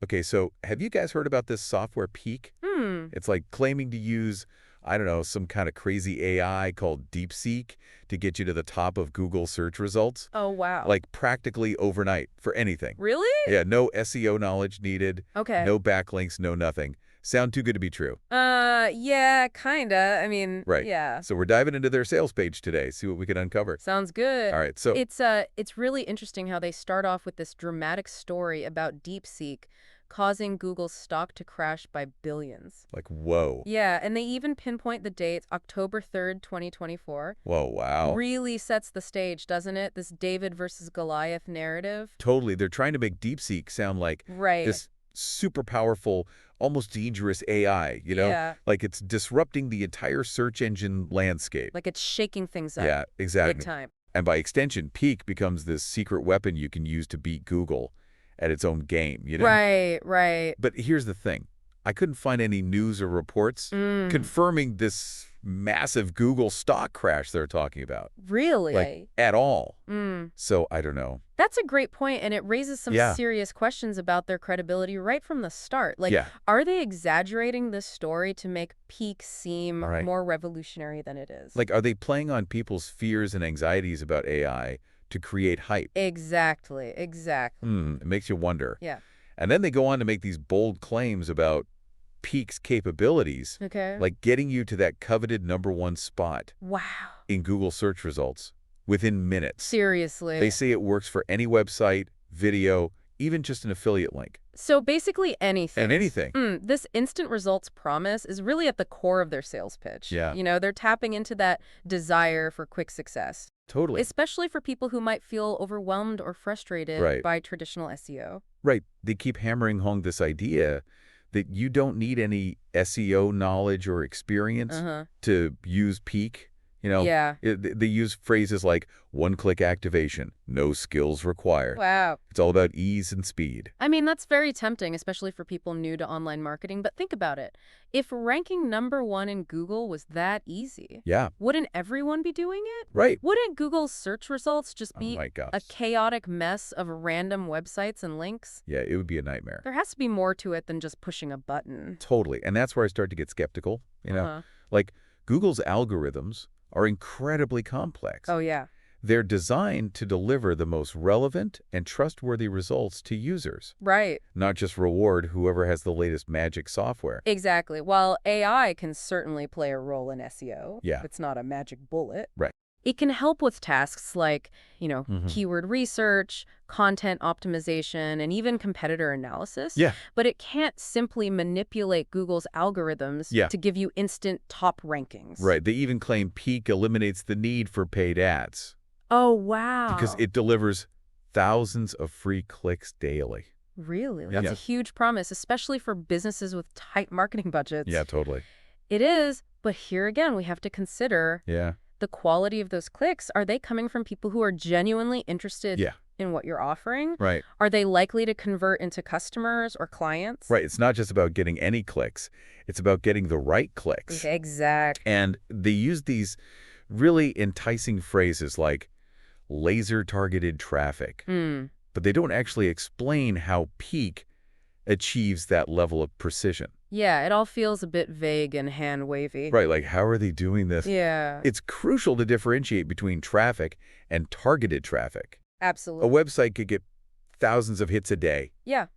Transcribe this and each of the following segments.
Okay, so have you guys heard about this software Peak? Hmm. It's like claiming to use, I don't know, some kind of crazy AI called DeepSeek to get you to the top of Google search results, Oh, wow. like practically overnight for anything. Really? Yeah, no SEO knowledge needed, Okay. no backlinks, no nothing. Sound too good to be true. Yeah, kinda. I mean, Right. yeah. So we're diving into their sales page today, see what we can uncover. Sounds good. All right, so It's really interesting how they start off with this dramatic story about DeepSeek causing Google's stock to crash by billions. like, whoa. Yeah, and they even pinpoint the date, October 3rd, 2024. Whoa, wow. Really sets the stage, doesn't it? This David versus Goliath narrative. Totally. They're trying to make DeepSeek sound like Right. this super powerful, almost dangerous AI, Yeah. Like it's disrupting the entire search engine landscape. Like it's shaking things up. Yeah, Big exactly. time. And by extension, Peak becomes this secret weapon you can use to beat Google at its own game. Right, right. But here's the thing. I couldn't find any news or reports confirming this massive Google stock crash they're talking about. Really? Like, at all. Mm. So, I don't know. That's a great point, and it raises some Yeah. serious questions about their credibility right from the start. Like, Yeah. are they exaggerating this story to make Peak seem All right. more revolutionary than it is? Like, are they playing on people's fears and anxieties about AI to create hype? Exactly, exactly. It makes you wonder. Yeah. And then they go on to make these bold claims about Peak's capabilities, Okay. like getting you to that coveted #1 spot Wow. in Google search results within minutes. Seriously. They say it works for any website, video, even just an affiliate link. So basically anything. And anything. This instant results promise is really at the core of their sales pitch. Yeah. They're tapping into that desire for quick success, Totally. especially for people who might feel overwhelmed or frustrated Right. by traditional SEO. Right. They keep hammering home this idea that you don't need any SEO knowledge or experience Uh-huh. to use Peak. Yeah. They use phrases like one-click activation, no skills required. Wow. It's all about ease and speed. I mean, that's very tempting, especially for people new to online marketing. But think about it. If ranking #1 in Google was that easy, Yeah, wouldn't everyone be doing it? right. Wouldn't Google's search results just Oh be my gosh. a chaotic mess of random websites and links? Yeah, it would be a nightmare. There has to be more to it than just pushing a button. Totally. And that's where I start to get skeptical. Uh-huh. Like Google's algorithms are incredibly complex. Oh, yeah. They're designed to deliver the most relevant and trustworthy results to users, Right. not just reward whoever has the latest magic software. Exactly. While AI can certainly play a role in SEO, Yeah. it's not a magic bullet. Right. It can help with tasks like, Mhm. keyword research, content optimization, and even competitor analysis. Yeah. But it can't simply manipulate Google's algorithms Yeah. to give you instant top rankings. Right. They even claim Peak eliminates the need for paid ads Oh, wow. because it delivers thousands of free clicks daily. Really? That's Yeah. a huge promise, especially for businesses with tight marketing budgets. Yeah, totally. It is, but here again, we have to consider Yeah. the quality of those clicks. Are they coming from people who are genuinely interested Yeah. in what you're offering? Right. Are they likely to convert into customers or clients? Right. It's not just about getting any clicks. It's about getting the right clicks. Exactly. And they use these really enticing phrases like laser-targeted traffic. But they don't actually explain how Peak achieves that level of precision. Yeah, it all feels a bit vague and hand-wavy. Right, like how are they doing this? Yeah, It's crucial to differentiate between traffic and targeted traffic. A absolutely. website could get thousands of hits a day, Yeah,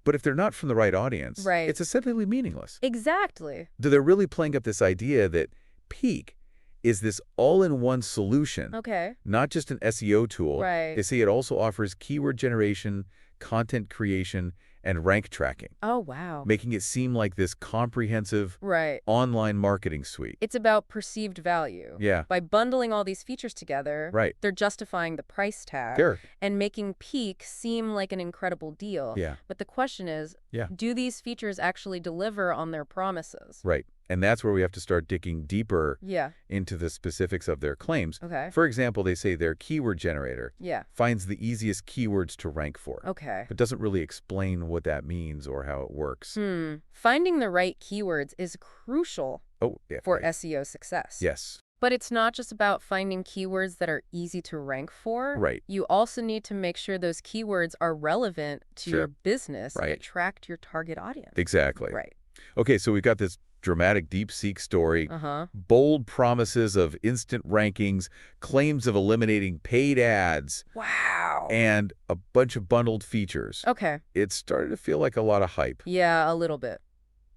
but if they're not from the right audience, Right. it's essentially meaningless. exactly. They're really playing up this idea that Peak is this all-in-one solution, Okay. not just an SEO tool. Right. They say it also offers keyword generation, content creation, and rank tracking, Oh, wow. making it seem like this comprehensive Right. online marketing suite. It's about perceived value. Yeah, By bundling all these features together, right. they're justifying the price tag Sure. and making Peak seem like an incredible deal. Yeah, But the question is, Yeah. do these features actually deliver on their promises? right. And that's where we have to start digging deeper Yeah. into the specifics of their claims. Okay. For example, they say their keyword generator Yeah. finds the easiest keywords to rank for, Okay. but doesn't really explain what that means or how it works. Finding the right keywords is crucial Oh, yeah, for right. SEO success. Yes. But it's not just about finding keywords that are easy to rank for. Right. You also need to make sure those keywords are relevant to your Sure. business and Right. attract your target audience. Exactly. Right. Okay, so we've got this dramatic DeepSeek story, Uh-huh. bold promises of instant rankings, claims of eliminating paid ads, Wow. and a bunch of bundled features. Okay. It started to feel like a lot of hype, Yeah, a little bit.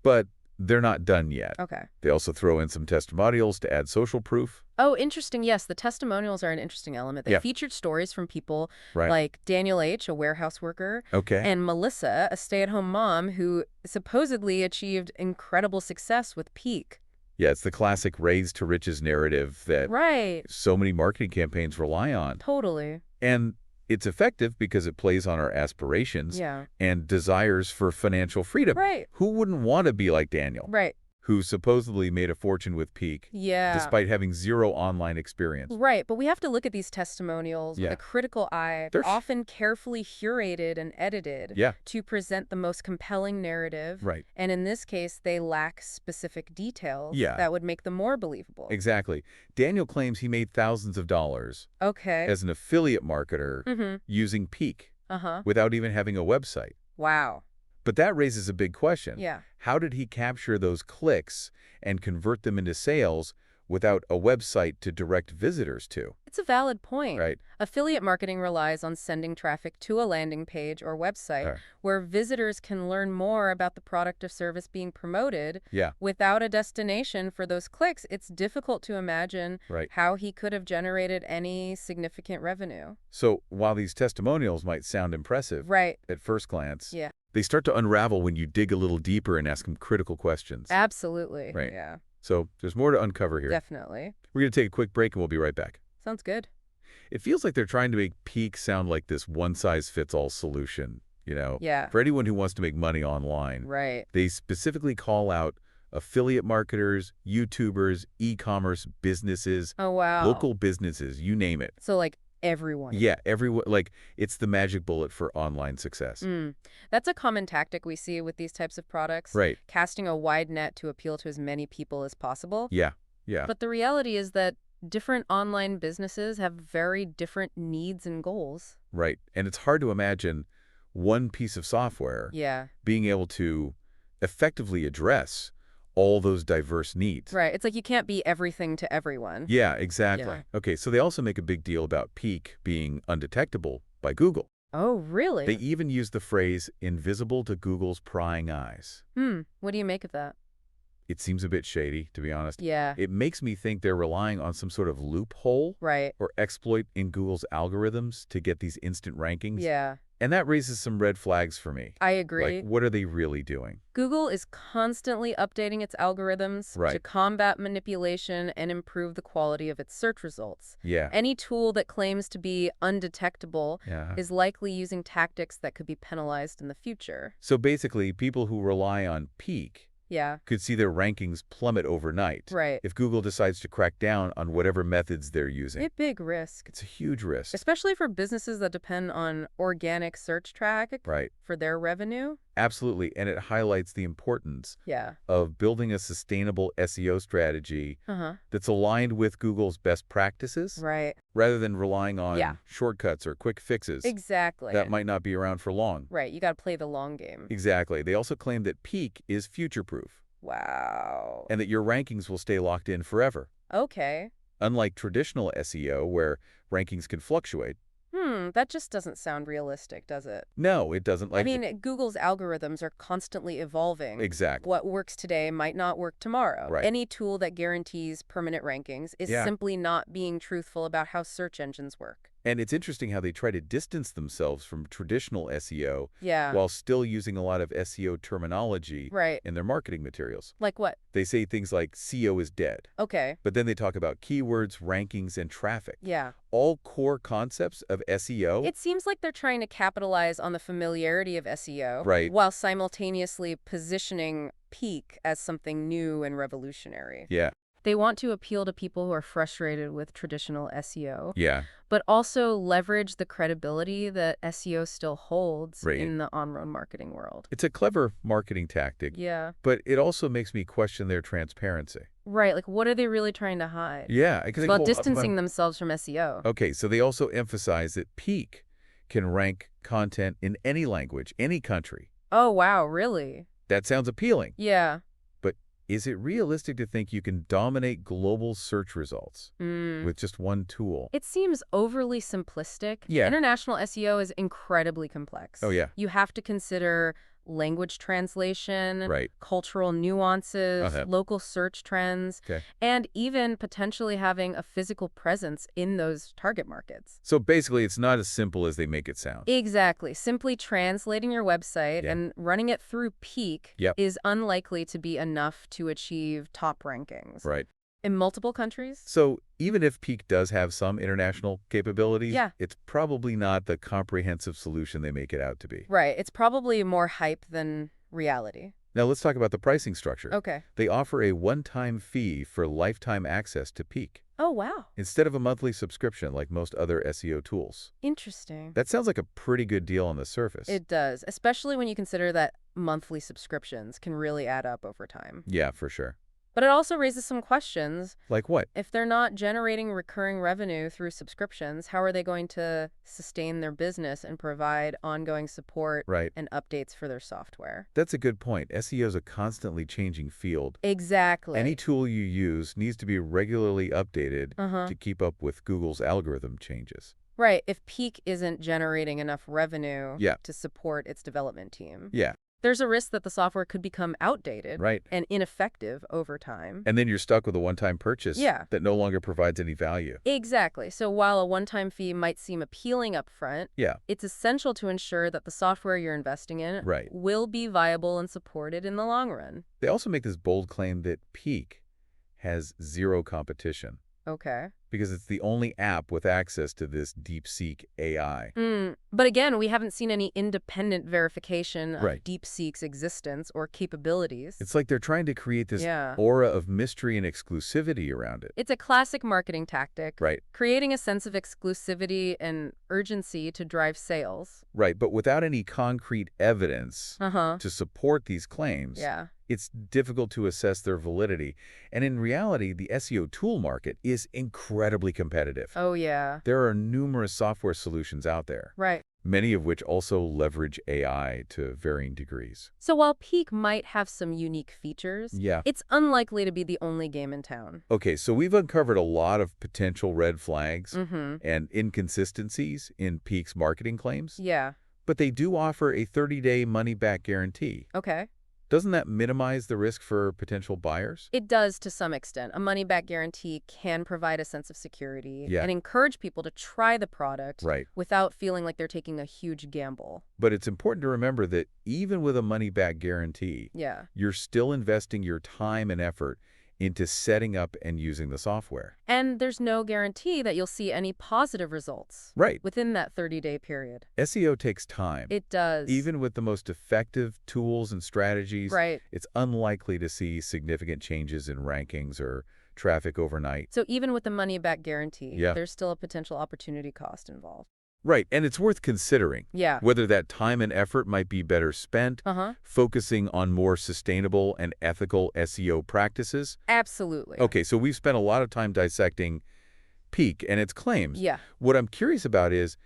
but they're not done yet. Okay. They also throw in some testimonials to add social proof. Oh, interesting. Yes, the testimonials are an interesting element. They Yeah. featured stories from people Right. like Daniel H., a warehouse worker, Okay. and Melissa, a stay-at-home mom who supposedly achieved incredible success with Peak. Yeah, it's the classic raise to riches narrative that Right. so many marketing campaigns rely on. Totally. And it's effective because it plays on our aspirations Yeah. and desires for financial freedom. Right. Who wouldn't want to be like Daniel, Right. who supposedly made a fortune with Peak, Yeah. despite having zero online experience? Right, but we have to look at these testimonials with Yeah. a critical eye. They're They're often carefully curated and edited Yeah, to present the most compelling narrative. right. And in this case, they lack specific details Yeah. that would make them more believable. Exactly. Daniel claims he made thousands of dollars Okay. as an affiliate marketer Mm-hmm. using Peak Uh-huh. without even having a website. Wow. But that raises a big question. Yeah. How did he capture those clicks and convert them into sales without a website to direct visitors to? It's a valid point. Right. Affiliate marketing relies on sending traffic to a landing page or website where visitors can learn more about the product or service being promoted. Yeah, Without a destination for those clicks, it's difficult to imagine right. how he could have generated any significant revenue. So while these testimonials might sound impressive Right. at first glance, Yeah. they start to unravel when you dig a little deeper and ask them critical questions. Absolutely. Right. Yeah. So there's more to uncover here. Definitely. We're going to take a quick break and we'll be right back. Sounds good. It feels like they're trying to make Peak sound like this one-size-fits-all solution, Yeah. for anyone who wants to make money online. Right. They specifically call out affiliate marketers, YouTubers, e-commerce businesses, Oh, wow. local businesses, you name it. So, like, everyone. Yeah, everyone, like, it's the magic bullet for online success. That's a common tactic we see with these types of products. Right. Casting a wide net to appeal to as many people as possible. Yeah, yeah. But the reality is that different online businesses have very different needs and goals. Right. And it's hard to imagine one piece of software Yeah. being able to effectively address all those diverse needs. Right. It's like you can't be everything to everyone. Yeah, exactly. Yeah. Okay, so they also make a big deal about Peak being undetectable by Google. Oh, really? They even use the phrase invisible to Google's prying eyes. What do you make of that? It seems a bit shady, to be honest. Yeah. It makes me think they're relying on some sort of loophole Right. or exploit in Google's algorithms to get these instant rankings. Yeah. And that raises some red flags for me. I agree. Like, what are they really doing? Google is constantly updating its algorithms to Right. combat manipulation and improve the quality of its search results. Yeah. Any tool that claims to be undetectable Yeah. is likely using tactics that could be penalized in the future. So basically, people who rely on Peak Yeah. could see their rankings plummet overnight Right. if Google decides to crack down on whatever methods they're using. A big risk. It's a huge risk. Especially for businesses that depend on organic search traffic Right. for their revenue. Absolutely. And it highlights the importance Yeah. of building a sustainable SEO strategy Uh-huh. that's aligned with Google's best practices Right. rather than relying on Yeah. shortcuts or quick fixes Exactly. that might not be around for long. Right. You got to play the long game. Exactly. They also claim that Peak is future-proof Wow. and that your rankings will stay locked in forever. Okay. Unlike traditional SEO, where rankings can fluctuate. That just doesn't sound realistic, does it? No, it doesn't. I mean, Google's algorithms are constantly evolving. Exactly. What works today might not work tomorrow. Right. Any tool that guarantees permanent rankings is Yeah. simply not being truthful about how search engines work. And it's interesting how they try to distance themselves from traditional SEO Yeah. while still using a lot of SEO terminology Right. in their marketing materials. Like what? They say things like SEO is dead, Okay. but then they talk about keywords, rankings, and traffic. Yeah. All core concepts of SEO. It seems like they're trying to capitalize on the familiarity of SEO Right. while simultaneously positioning Peak as something new and revolutionary. Yeah, They want to appeal to people who are frustrated with traditional SEO, yeah, but also leverage the credibility that SEO still holds Right. in the on-road marketing world. it's a clever marketing tactic, Yeah. but it also makes me question their transparency. Right, like what are they really trying to hide? Yeah, It's because about distancing themselves from SEO. Okay, so they also emphasize that Peak can rank content in any language, any country. Oh, wow, really? That sounds appealing. Yeah. But is it realistic to think you can dominate global search results with just one tool? It seems overly simplistic. Yeah. International SEO is incredibly complex. Oh, yeah. You have to consider language translation, Right. cultural nuances, Uh-huh. local search trends, Okay. and even potentially having a physical presence in those target markets. So basically, it's not as simple as they make it sound. Exactly. Simply translating your website Yeah. and running it through Peak Yep. is unlikely to be enough to achieve top rankings. Right. In multiple countries? So even if Peak does have some international capabilities, Yeah. it's probably not the comprehensive solution they make it out to be. Right. It's probably more hype than reality. Now let's talk about the pricing structure. Okay. They offer a one-time fee for lifetime access to Peak, Oh, wow. instead of a monthly subscription like most other SEO tools. Interesting. That sounds like a pretty good deal on the surface. It does, especially when you consider that monthly subscriptions can really add up over time. Yeah, for sure. But it also raises some questions. Like what? If they're not generating recurring revenue through subscriptions, how are they going to sustain their business and provide ongoing support Right. and updates for their software? That's a good point. SEO is a constantly changing field. Exactly. Any tool you use needs to be regularly updated to keep up with Google's algorithm changes. Right. If Peak isn't generating enough revenue Yeah. to support its development team, Yeah, there's a risk that the software could become outdated right. and ineffective over time. And then you're stuck with a one-time purchase Yeah. that no longer provides any value. Exactly. So while a one-time fee might seem appealing up front, Yeah, it's essential to ensure that the software you're investing in right. will be viable and supported in the long run. They also make this bold claim that Peak has zero competition Okay. because it's the only app with access to this DeepSeek AI. But again, we haven't seen any independent verification of Right. DeepSeek's existence or capabilities. It's like they're trying to create this Yeah. aura of mystery and exclusivity around it. It's a classic marketing tactic, Right, creating a sense of exclusivity and urgency to drive sales. right. But without any concrete evidence Uh-huh. to support these claims, Yeah. it's difficult to assess their validity. And in reality, the SEO tool market is incredibly competitive. Oh, yeah. There are numerous software solutions out there, Right. many of which also leverage AI to varying degrees. So while Peak might have some unique features, Yeah. it's unlikely to be the only game in town. Okay, so we've uncovered a lot of potential red flags Mm-hmm. and inconsistencies in Peak's marketing claims, Yeah. but they do offer a 30-day money-back guarantee. Okay. Doesn't that minimize the risk for potential buyers? It does to some extent. A money-back guarantee can provide a sense of security Yeah. and encourage people to try the product Right. without feeling like they're taking a huge gamble. But it's important to remember that even with a money-back guarantee, Yeah. you're still investing your time and effort into setting up and using the software. And there's no guarantee that you'll see any positive results Right. within that 30-day period. SEO takes time. It does. Even with the most effective tools and strategies, Right. it's unlikely to see significant changes in rankings or traffic overnight. So even with the money-back guarantee, Yeah. there's still a potential opportunity cost involved. Right, and it's worth considering Yeah. whether that time and effort might be better spent Uh-huh. focusing on more sustainable and ethical SEO practices. Absolutely. Okay, so we've spent a lot of time dissecting Peak and its claims. Yeah. What I'm curious about is,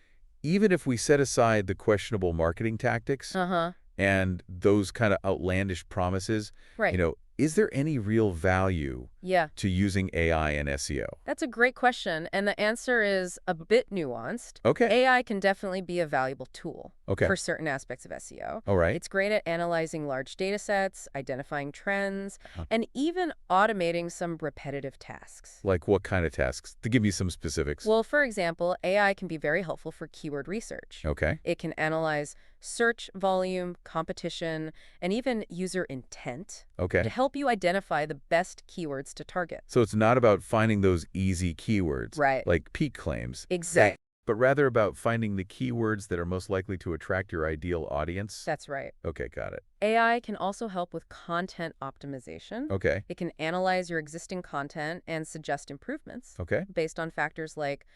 even if we set aside the questionable marketing tactics Uh-huh. and those kind of outlandish promises, Right. is there any real value Yeah. to using AI and SEO? That's a great question, and the answer is a bit nuanced. Okay. AI can definitely be a valuable tool Okay. for certain aspects of SEO. All right. It's great at analyzing large data sets, identifying trends, Uh-huh. and even automating some repetitive tasks. Like what kind of tasks? To give me some specifics. Well, for example, AI can be very helpful for keyword research. Okay. It can analyze search volume, competition, and even user intent to Okay. help you identify the best keywords to target. So it's not about finding those easy keywords, Right. like Peak claims, Exactly. but rather about finding the keywords that are most likely to attract your ideal audience? That's right. Okay, got it. AI can also help with content optimization. Okay. It can analyze your existing content and suggest improvements Okay. based on factors like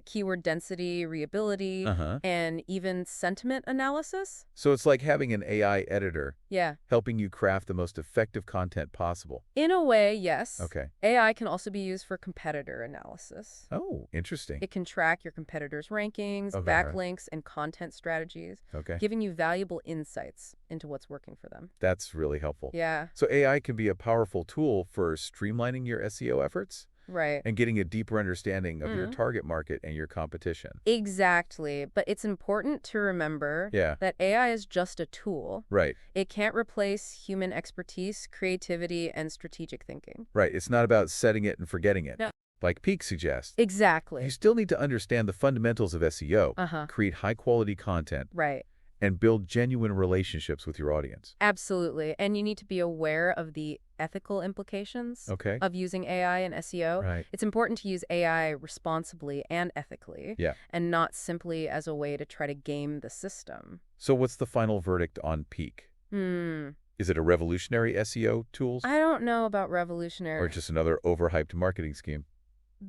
keyword density, readability, Uh-huh. and even sentiment analysis. So it's like having an AI editor Yeah. helping you craft the most effective content possible. In a way, yes. Okay. AI can also be used for competitor analysis. Oh, interesting. It can track your competitors' rankings, Okay. backlinks, and content strategies, Okay. giving you valuable insights into what's working for them. That's really helpful. Yeah, So AI can be a powerful tool for streamlining your SEO efforts right. and getting a deeper understanding of your Mm. target market and your competition. Exactly. But it's important to remember Yeah, that AI is just a tool. right. It can't replace human expertise, creativity, and strategic thinking. Right. It's not about setting it and forgetting it, No. like Peak suggests. You Exactly. still need to understand the fundamentals of SEO, Uh-huh. create high-quality content, Right. and build genuine relationships with your audience. Absolutely. And you need to be aware of the ethical implications Okay? of using AI in SEO. Right. It's important to use AI responsibly and ethically, Yeah. and not simply as a way to try to game the system. So what's the final verdict on Peak? Hmm. Is it a revolutionary SEO tools I don't know about or revolutionary. just another overhyped marketing scheme?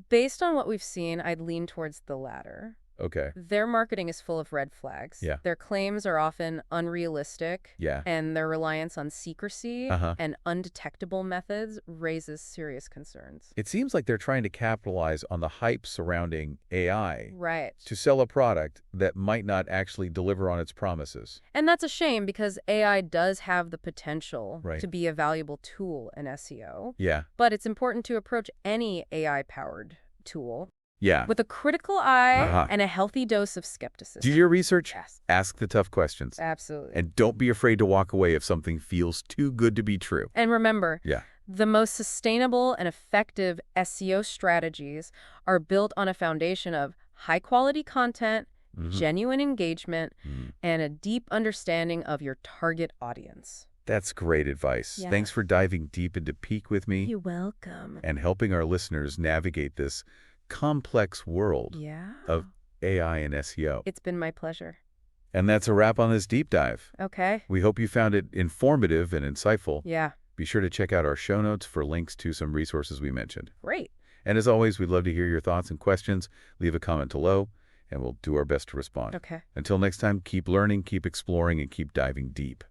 Based on what we've seen, I'd lean towards the latter. Okay. Their marketing is full of red flags. Yeah. Their claims are often unrealistic, Yeah. and their reliance on secrecy Uh-huh. and undetectable methods raises serious concerns. It seems like they're trying to capitalize on the hype surrounding AI Right. to sell a product that might not actually deliver on its promises. And that's a shame because AI does have the potential Right. to be a valuable tool in SEO. Yeah. But it's important to approach any AI-powered tool Yeah. with a critical eye Uh-huh. and a healthy dose of Do skepticism. your research. Yes, Ask the tough questions. absolutely. And don't be afraid to walk away if something feels too good to be true. And remember, Yeah. the most sustainable and effective SEO strategies are built on a foundation of high-quality content, genuine engagement, and a deep understanding of your target audience. That's great advice. Yes. Thanks for diving deep into Peak with me You're welcome. and helping our listeners navigate this complex world Yeah. of AI and SEO. It's been my pleasure. And that's a wrap on this deep dive. Okay. We hope you found it informative and insightful. Yeah. Be sure to check out our show notes for links to some resources we mentioned. Great. And as always, we'd love to hear your thoughts and questions. Leave a comment below, and we'll do our best to respond. Okay. Until next time, keep learning, keep exploring, and keep diving deep.